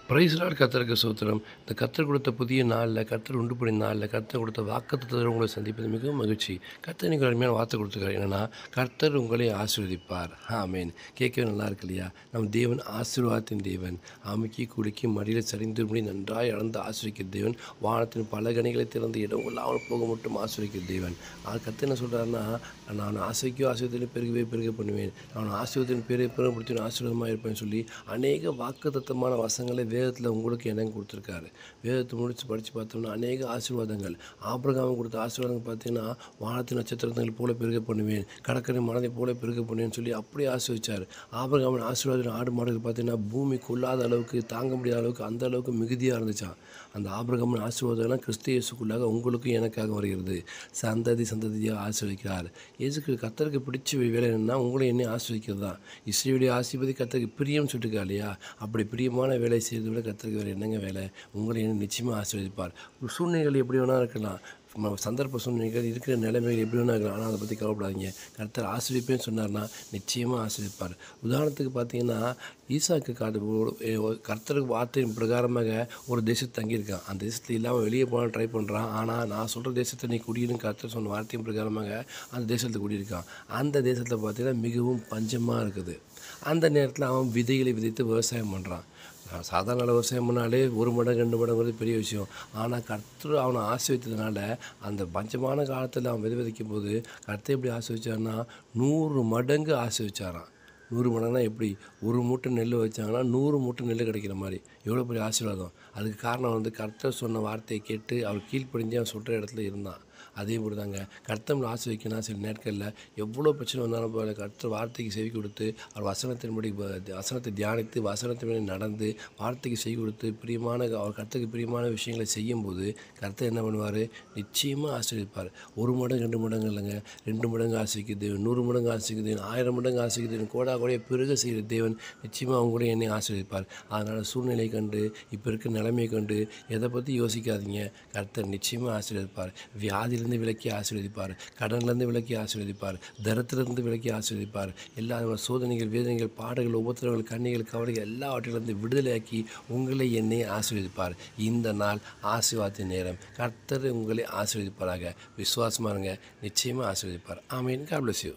Price Lord. கர்த்தருக்கு ஸ்தோத்திரம். இந்த கர்த்தர் கொடுத்த புதிய நாளில், கர்த்தர் உண்டு பண்ணிய நாளில், கர்த்தர் கொடுத்த வாக்குத்தத்தத்தோடு உங்களை சந்திப்பது மிகவும் மகிழ்ச்சி. கர்த்தர் எனக்கு அருமையான வார்த்தை கொடுத்துருக்காரு. என்னென்னா, கர்த்தர் உங்களை ஆசீர்வதிப்பார். ஆமென். கேட்கவே நல்லா இருக்கு இல்லையா? நம் தேவன் ஆசீர்வாதத்தின் தேவன். அமுக்கி குலுக்கி மடியில் சரிந்துபடி நன்றாய் அளந்து ஆசீர்வதிக்கிற தேவன். வானத்தின் பல கனிகளை திறந்து இடம் கொள்ளாமல் போக மட்டும் ஆசீர்வதிக்கிற தேவன். கர்த்தர் என்ன சொல்கிறாருன்னா, நான் ஆசைத்திலும் பெருக பண்ணுவேன், நான் ஆசீர்வாதத்தின் பெருமைப்படுத்தி ஆசீர்வாதமாக இருப்பேன்னு சொல்லி அநேக வாக்குத்தத்தமான வசங்களை வேதத்தில் உங்களுக்கு எனக்கு கொடுத்துருக்காரு. வேதத்தை படித்து பார்த்தோம்னா அநேக ஆசீர்வாதங்கள். ஆபிரகாம் கொடுத்த ஆசீர்வாதங்கள் பார்த்தீங்கன்னா, வானத்தின் நட்சத்திரங்கள் போல பெருக பண்ணுவேன், கடற்கரை மனதை போல பெருக பண்ணுவேன்னு சொல்லி அப்படியே ஆசீர்வதிச்சார். ஆபிரகாமின் ஆசீர்வாதம் ஆடு மாடுகள் பார்த்தீங்கன்னா பூமி கொள்ளாத அளவுக்கு, தாங்க முடியாத அளவுக்கு, அந்த அளவுக்கு மிகுதியாக இருந்துச்சான். அந்த ஆபிரகாமின் ஆசீர்வாதம்லாம் கிறிஸ்து இயேசுக்குள்ளாக உங்களுக்கும் எனக்காக வருகிறது. சந்ததியாக ஆசீர்வதிக்கிறார். இயேசுக்கு கர்த்தருக்கு பிடிச்ச வேலை என்னென்னா, உங்களை என்னை ஆசீர்வதிக்கிறது தான். இஸ்ரவேலை ஆசீர்வதி கர்த்தருக்கு பிரியம்னு சொல்லியிருக்கா இல்லையா? அப்படி பிரியமான வேலை செய்கிறத விட கர்த்தருக்கு வேறு என்னங்க வேலை? உங்களை என்ன நிச்சயமாக ஆசீர்வதிப்பார். சூழ்நிலைகள் எப்படி வேணால் இருக்கலாம், சந்தர்ப்ப சூழ்நிலைகள் இருக்கிற நிலைமைகள் எப்படி வேணா இருக்கலாம். ஆனால் அதை பற்றி கவலைப்படாதீங்க. கர்த்தர் ஆசீர்வதிப்பேன்னு சொன்னார்னா நிச்சயமாக ஆசீர்வதிப்பார். உதாரணத்துக்கு பார்த்தீங்கன்னா, ஈசாக்கு கர்த்தருக்கு வார்த்தையின் பிரகாரமாக ஒரு தேசத்து தங்கியிருக்கான். அந்த தேசத்தில் இல்லாமல் வெளியே போனால் ட்ரை பண்ணுறான். ஆனால் நான் சொல்கிற தேசத்தை நீ குடியிருந்து கர்த்தர் சொன்ன வார்த்தையின் பிரகாரமாக அந்த தேசத்தில் குடியிருக்கான். அந்த தேசத்தில் பார்த்தீங்கன்னா மிகவும் பஞ்சமாக இருக்குது. அந்த நேரத்தில் அவன் விதைகளை விதைத்து விவசாயம் பண்ணுறான். சாதாரண விவசாயம் பண்ணாலே 1 மடங்கு 2 மடங்கிறது பெரிய விஷயம். ஆனால் கர்த்தர் அவனை ஆசீர்வதித்ததுனால அந்த பஞ்சமான காலத்தில் அவன் விதைக்கும் போது கர்த்தர் எப்படி ஆசீர்வதிச்சார்னா 100 மடங்கு ஆசீர்வதிச்சாராம். 100 மடங்குனா எப்படி? 1 மூட்டை நெல் வச்சாங்கன்னா 100 மூட்டை நெல் கிடைக்கிற மாதிரி. எவ்வளோ பெரிய ஆசீர்வாதம். அதுக்கு காரணம் கர்த்தர் சொன்ன வார்த்தையை கேட்டு அவர் கீழ்ப்படிஞ்சு அவன் சொல்கிற இடத்துல இருந்தான். அதே போல் தாங்க கர்த்தர் ஆசீர்வதிக்கணும். சில நேரங்களில் எவ்வளோ பிரச்சனை வந்தாலும் போல கர்த்தர் வார்த்தைக்கு செவி கொடுத்து அவர் வசனத்தை தியானித்து வசனத்தின்படி நடந்து வார்த்தைக்கு செவி கொடுத்து அவர் கர்த்தருக்கு பிரியமான விஷயங்களை செய்யும்போது கர்த்தர் என்ன பண்ணுவார்? நிச்சயமாக ஆசீர்வதிப்பார். 1 மடங்கு 2 மடங்கு இல்லைங்க, 2 மடங்கு ஆசீர்வதிக்குது, 100 மடங்கு ஆசீர்வதிக்குது, 1000 மடங்கு ஆசீர்வதிக்குது, கோடாக பெருக செய்கிற தேவன் நிச்சயமாக அவங்க கூட என்னை ஆசீர்வதிப்பார். அதனால் சூழ்நிலை கண்டு இப்போ இருக்கிற நிலைமையை கண்டு எதை பற்றி யோசிக்காதீங்க. கர்த்தர் நிச்சயமாக ஆசீர்வதிப்பார். வியாதியிலிருந்து விலக்கி ஆசீர்வதிப்பார், கடன்லேருந்து விலக்கி ஆசீர்வதிப்பார், தரத்திலிருந்து விலக்கி ஆசீர்வதிப்பார். எல்லா சோதனைகள், வேதனைகள், பாடுகள், உபத்திரவங்கள், கண்ணிகள், கவலைகள் எல்லாவற்றிலிருந்து விடுதலையாக்கி உங்களை என்னை ஆசீர்வதிப்பார். இந்த நாள் ஆசீர்வாதத்தின் நேரம். கர்த்தர் உங்களை ஆசீர்வதிப்பாராக. விசுவாசமாக இருங்க, நிச்சயமாக ஆசீர்வதிப்பார். ஆமென். God bless you.